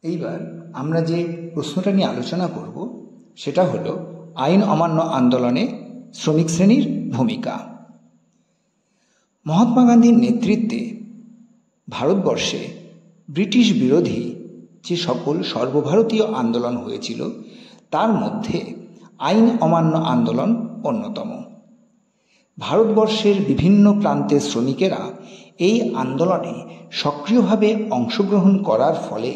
এইবার আমরা যে প্রশ্নটা নিয়ে আলোচনা করব সেটা হলো আইন অমান্য আন্দোলনে শ্রমিক শ্রেণীর ভূমিকা। মহাত্মা গান্ধীর নেতৃত্বে ভারতবর্ষে ব্রিটিশ বিরোধী যে সকল সর্বভারতীয় আন্দোলন হয়েছিল তার মধ্যে আইন অমান্য আন্দোলন অন্যতম। ভারতবর্ষের বিভিন্ন প্রান্তের শ্রমিকেরা এই আন্দোলনে সক্রিয়ভাবে অংশগ্রহণ করার ফলে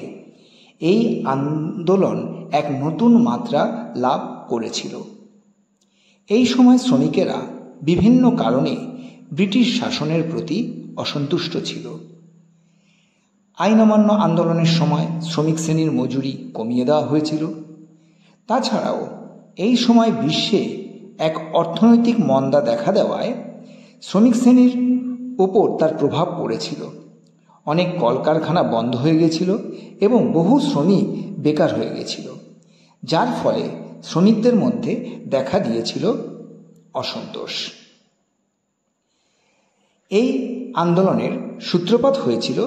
এই আন্দোলন এক নতুন মাত্রা লাভ করেছিল। এই সময় শ্রমিকেরা বিভিন্ন কারণে ব্রিটিশ শাসনের প্রতি অসন্তুষ্ট ছিল। আইন অমান্য আন্দোলনের সময় শ্রমিক শ্রেণীর মজুরি কমিয়ে দেওয়া হয়েছিল। তাছাড়াও এই সময় বিশ্বে এক অর্থনৈতিক মন্দা দেখা দেওয়ায় শ্রমিক শ্রেণীর ওপর তার প্রভাব পড়েছিল। অনেক কলকারখানা বন্ধ হয়ে গেছিল এবং বহু শ্রমিক বেকার হয়ে গেছিল, যার ফলে শ্রমিকদের মধ্যে দেখা দিয়েছিল অসন্তোষ। এই আন্দোলনের সূত্রপাত হয়েছিল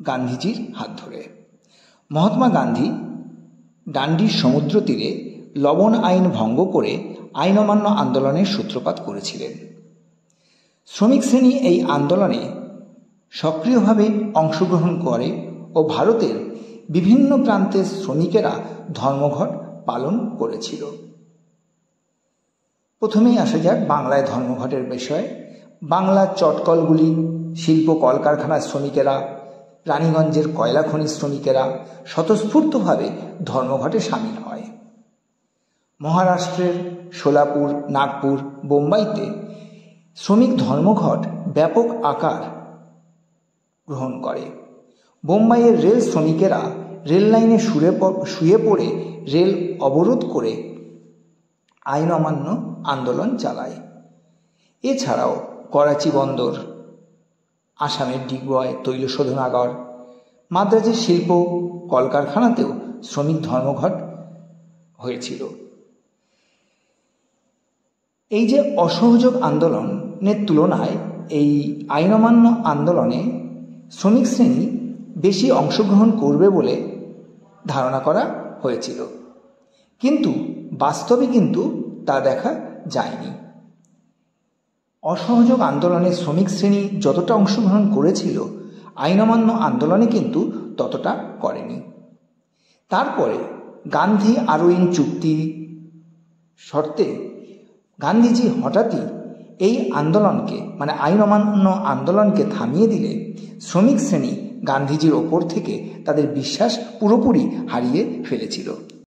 গান্ধীজির হাত ধরে। মহাত্মা গান্ধী ডান্ডির সমুদ্র তীরে লবণ আইন ভঙ্গ করে আইন অমান্য আন্দোলনের সূত্রপাত করেছিলেন। শ্রমিক শ্রেণী এই আন্দোলনে সক্রিয়ভাবে অংশগ্রহণ করে ও ভারতের বিভিন্ন প্রান্তের শ্রমিকেরা ধর্মঘট পালন করেছিল। প্রথমেই আসা যাক বাংলায় ধর্মঘটের বিষয়ে। বাংলার চটকলগুলি শিল্প কলকারখানার শ্রমিকেরা, রানীগঞ্জের কয়লা খনির শ্রমিকেরা স্বতঃস্ফূর্তভাবে ধর্মঘটে সামিল হয়। মহারাষ্ট্রের সোলাপুর, নাগপুর, বোম্বাইতে শ্রমিক ধর্মঘট ব্যাপক আকার গ্রহণ করে। বোম্বাইয়ের রেল শ্রমিকেরা রেল লাইনে শুয়ে পড়ে রেল অবরোধ করে আইন অমান্য আন্দোলন চালায়। এছাড়াও করাচি বন্দর, আসামের ডিগবয় তৈল শোধনাগার, মাদ্রাজের শিল্প কলকারখানাতেও শ্রমিক ধর্মঘট হয়েছিল। এই যে অসহযোগ আন্দোলনের তুলনায় এই আইন অমান্য আন্দোলনে শ্রমিক শ্রেণী বেশি অংশগ্রহণ করবে বলে ধারণা করা হয়েছিল, কিন্তু বাস্তবে কিন্তু তা দেখা যায়নি। অসহযোগ আন্দোলনে শ্রমিক শ্রেণী যতটা অংশগ্রহণ করেছিল, আইন অমান্য আন্দোলনে কিন্তু ততটা করেনি। তারপরে গান্ধী আরউইন চুক্তি শর্তে গান্ধীজি হঠাৎই এই আন্দোলনকে মানে আইন অমান্য আন্দোলনকে থামিয়ে দিলে শ্রমিক শ্রেণী গান্ধীজির ওপর থেকে তাদের বিশ্বাস পুরোপুরি হারিয়ে ফেলেছিল।